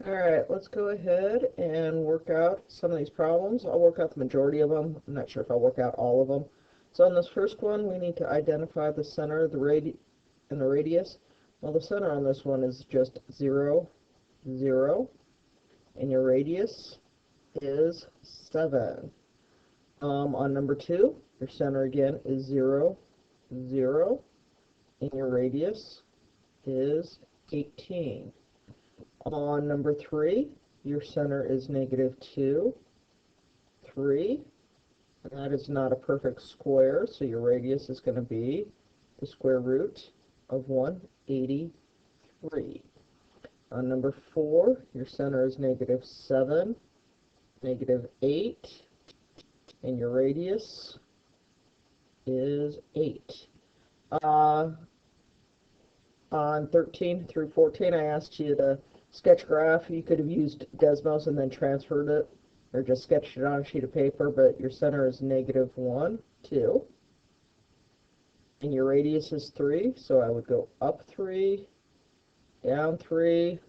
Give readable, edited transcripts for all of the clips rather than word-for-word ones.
Alright, let's go ahead and work out some of these problems. I'll work out the majority of them. I'm not sure if I'll work out all of them. So on this first one, we need to identify the center, and the radius. Well, the center on this one is just 0, 0, and your radius is 7. On number 2, your center again is 0, 0, and your radius is 18. On number 3, your center is -2, 3, and that is not a perfect square, so your radius is going to be the square root of 183. On number 4, your center is -7, -8, and your radius is 8. On 13 through 14, I asked you to sketch graph. You could have used Desmos and then transferred it, or just sketched it on a sheet of paper, but your center is -1, 2, and your radius is 3, so I would go up 3, down 3,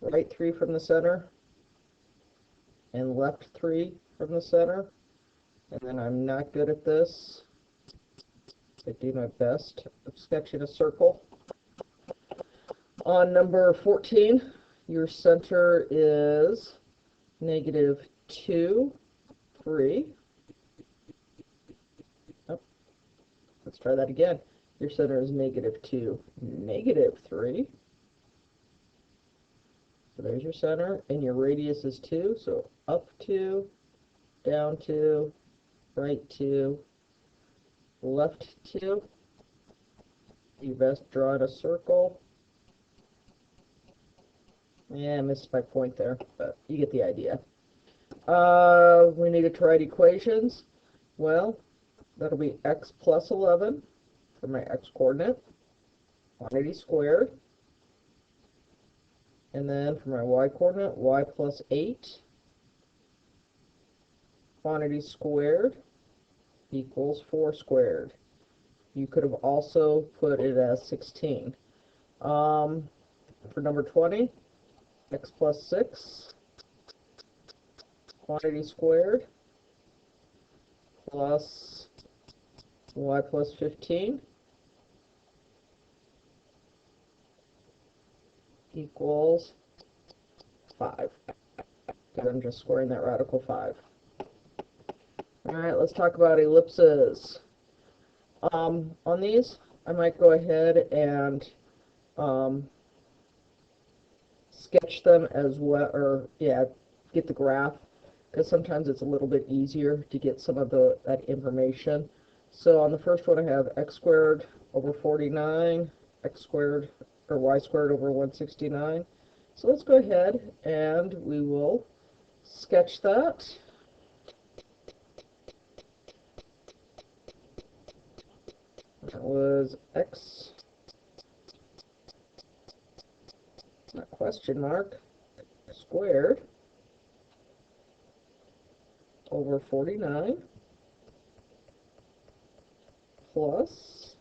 right 3 from the center, and left 3 from the center. And then I'm not good at this. I do my best of sketching a circle. On number 14, your center is -2, 3. Oh, let's try that again. Your center is -2, -3. So there's your center, and your radius is 2, so up 2, down 2, right 2, left 2. You best draw in a circle. Yeah, I missed my point there, but you get the idea. We need to write equations. Well, that'll be x plus 11 for my x-coordinate, quantity squared. And then for my y-coordinate, y plus 8, quantity squared, equals 4 squared. You could have also put it as 16. For number 20, x plus 6, quantity squared, plus y plus 15, equals 5. Because I'm just squaring that radical 5. Alright, let's talk about ellipses. On these, I might go ahead and sketch them as well, or get the graph, because sometimes it's a little bit easier to get some of that information. So on the first one, I have x squared over 49, x squared, or y squared over 169. So let's go ahead and we will sketch that. That was x, not question mark, squared over 49 plus,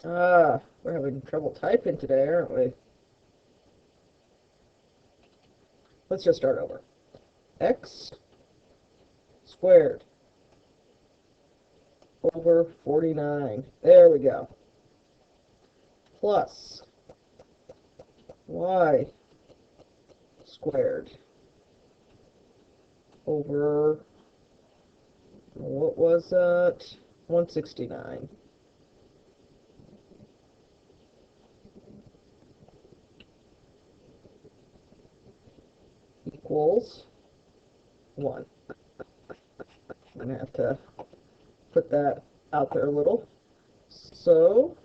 we're having trouble typing today, aren't we? Let's just start over. X squared over 49. There we go. Plus y squared over, what was that? 169. Equals 1. I'm going to have to put that out there a little. So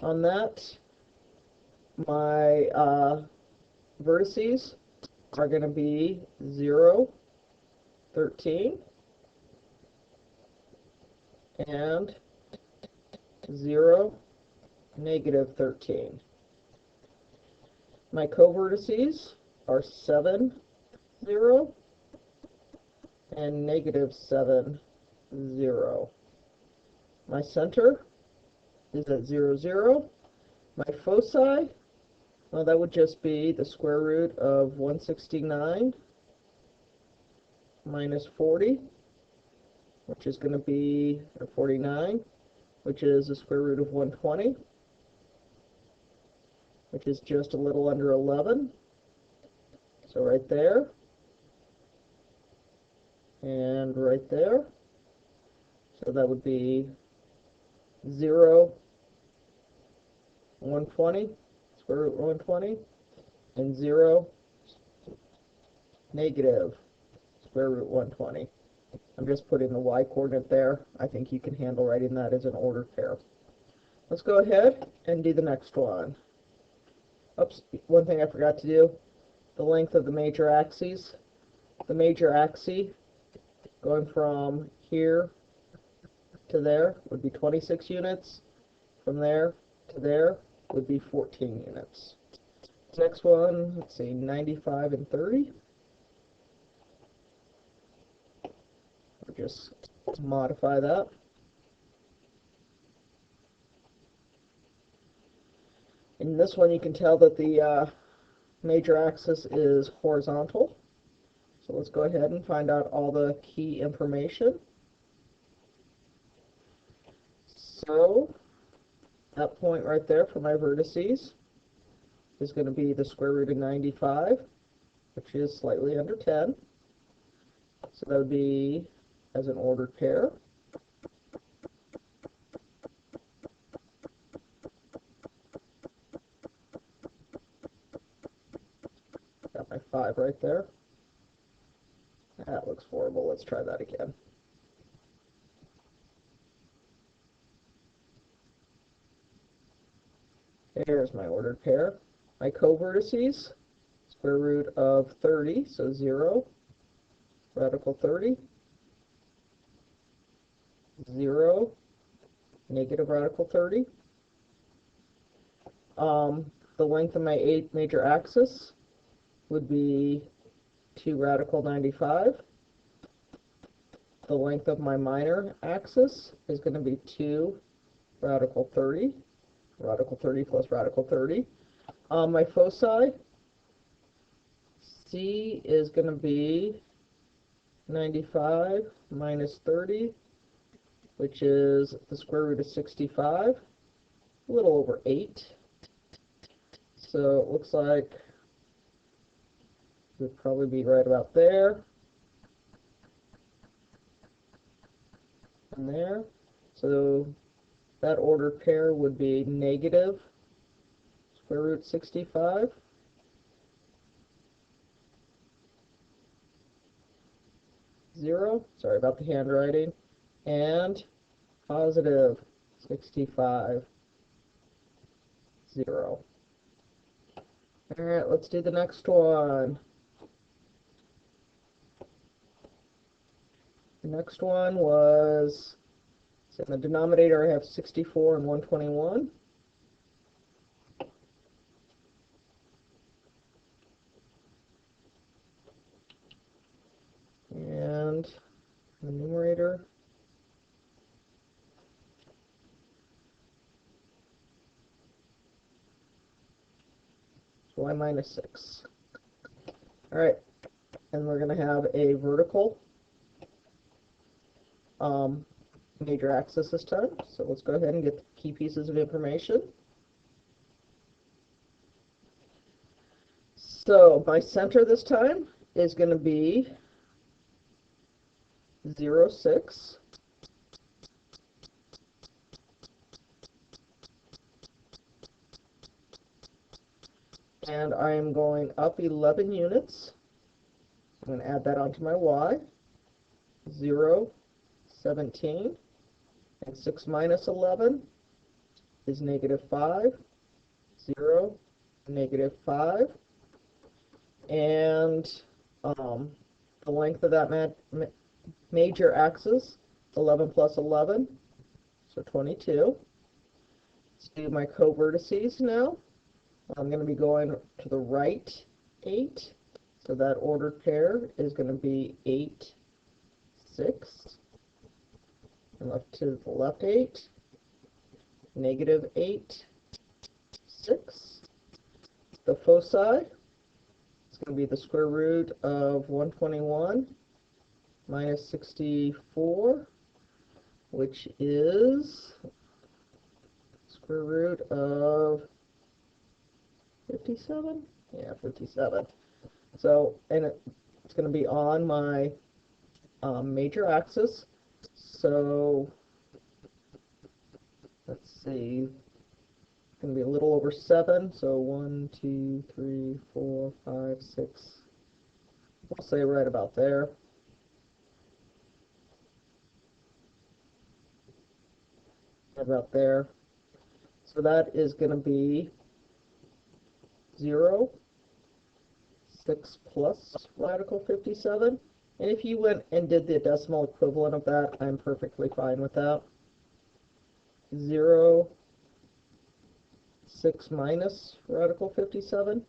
on that, my vertices are going to be 0, 13, and 0, -13. My covertices are 7, 0, and -7, 0. My center is at 0, 0. My foci, well, that would just be the square root of 169 minus 40, which is going to be 49, which is the square root of 120, which is just a little under 11. So right there, and right there. So that would be 0, 120, square root 120, and 0, negative square root 120. I'm just putting the y-coordinate there. I think you can handle writing that as an ordered pair. Let's go ahead and do the next one. Oops, one thing I forgot to do, the length of the major axes. The major axis going from here to there would be 26 units. From there to there would be 14 units. Next one, let's see, 95 and 30. We'll just modify that. In this one, you can tell that the major axis is horizontal. So let's go ahead and find out all the key information. So that point right there for my vertices is going to be the square root of 95, which is slightly under 10. So that would be as an ordered pair. Got my 5 right there. That looks horrible. Let's try that again. There's my ordered pair. My co-vertices, square root of 30, so 0, radical 30, 0, negative radical 30. The length of my major axis would be 2 radical 95. The length of my minor axis is going to be 2 radical 30. Radical 30 plus radical 30. My foci, C is going to be 95 minus 30, which is the square root of 65, a little over 8. So it looks like it would probably be right about there. And there. So that ordered pair would be negative square root 65. Zero, sorry about the handwriting, and positive 65, 0. All right, let's do the next one. The next one was, so in the denominator I have 64 and 121. And the numerator, y minus 6. All right, and we're going to have a vertical major axis this time. So let's go ahead and get the key pieces of information. So my center this time is going to be 0, 6. And I am going up 11 units. I'm going to add that onto my y. 0, 17. And 6 minus 11 is negative 5. 0, negative 5. And the length of that major axis, 11 plus 11, so 22. Let's do my co-vertices now. I'm going to be going to the right 8, so that ordered pair is going to be 8, 6, and left to the left 8, negative 8, 6. The foci is going to be the square root of 121 minus 64, which is square root of 57? Yeah, 57. So, and it's going to be on my major axis. So, let's see, it's going to be a little over 7. So 1, 2, 3, 4, 5, 6. We'll say right about there. About there. So that is going to be 0, 6 plus radical 57. And if you went and did the decimal equivalent of that, I'm perfectly fine with that. 0, 6 minus radical 57.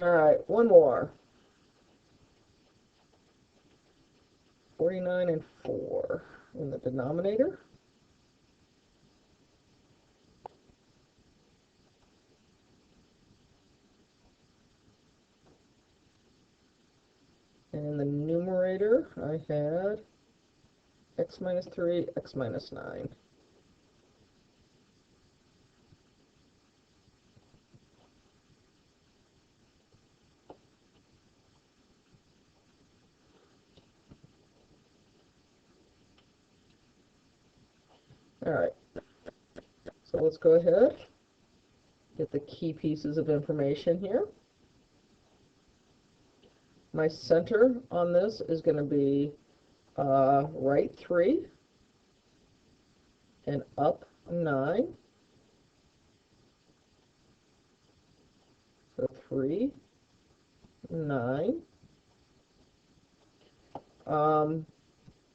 All right, one more. 49 and 4 in the denominator. And in the numerator, I had x minus 3, x minus 9. All right, so let's go ahead, get the key pieces of information here. My center on this is going to be right 3 and up 9. So 3, 9.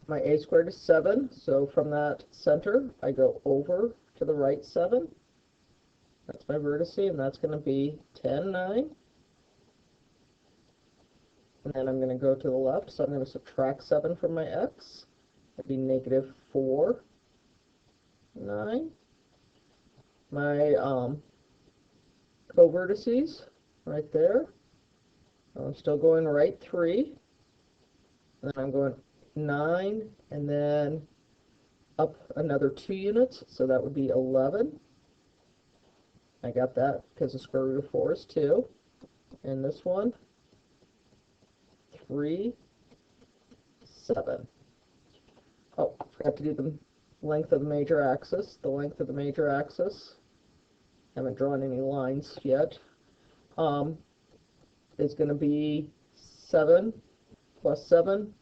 My a squared is 7, so from that center, I go over to the right 7. That's my vertex, and that's going to be 10, 9. And then I'm going to go to the left, so I'm going to subtract 7 from my x. That'd be negative 4, 9. My co-vertices, right there. I'm still going right 3. And then I'm going 9, and then up another 2 units, so that would be 11. I got that because the square root of 4 is 2. And this one, 3, 7. Oh, forgot to do the length of the major axis. The length of the major axis, haven't drawn any lines yet, is going to be 7 plus 7,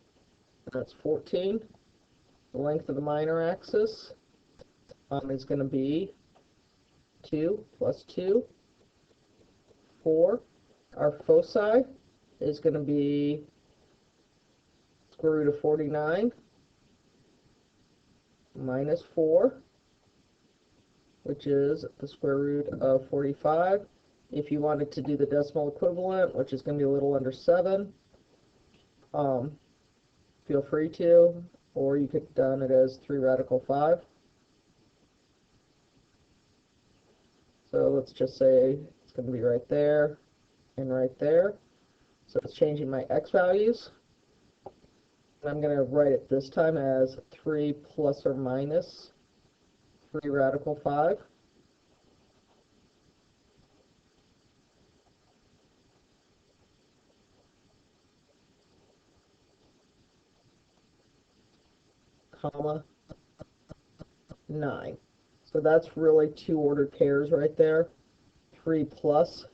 that's 14. The length of the minor axis is going to be 2 plus 2, 4. Our foci is going to be square root of 49 minus 4, which is the square root of 45. If you wanted to do the decimal equivalent, which is going to be a little under 7, feel free to, or you could have done it as 3 radical 5. So let's just say it's going to be right there and right there. So it's changing my x values. And I'm going to write it this time as 3 plus or minus 3 radical 5. Comma 9. So that's really 2 ordered pairs right there. 3 plus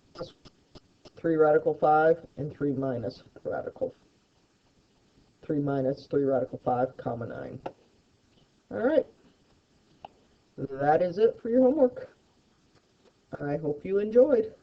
3 radical 5 and 3 minus 3 radical 5, comma 9. All right. That is it for your homework. I hope you enjoyed.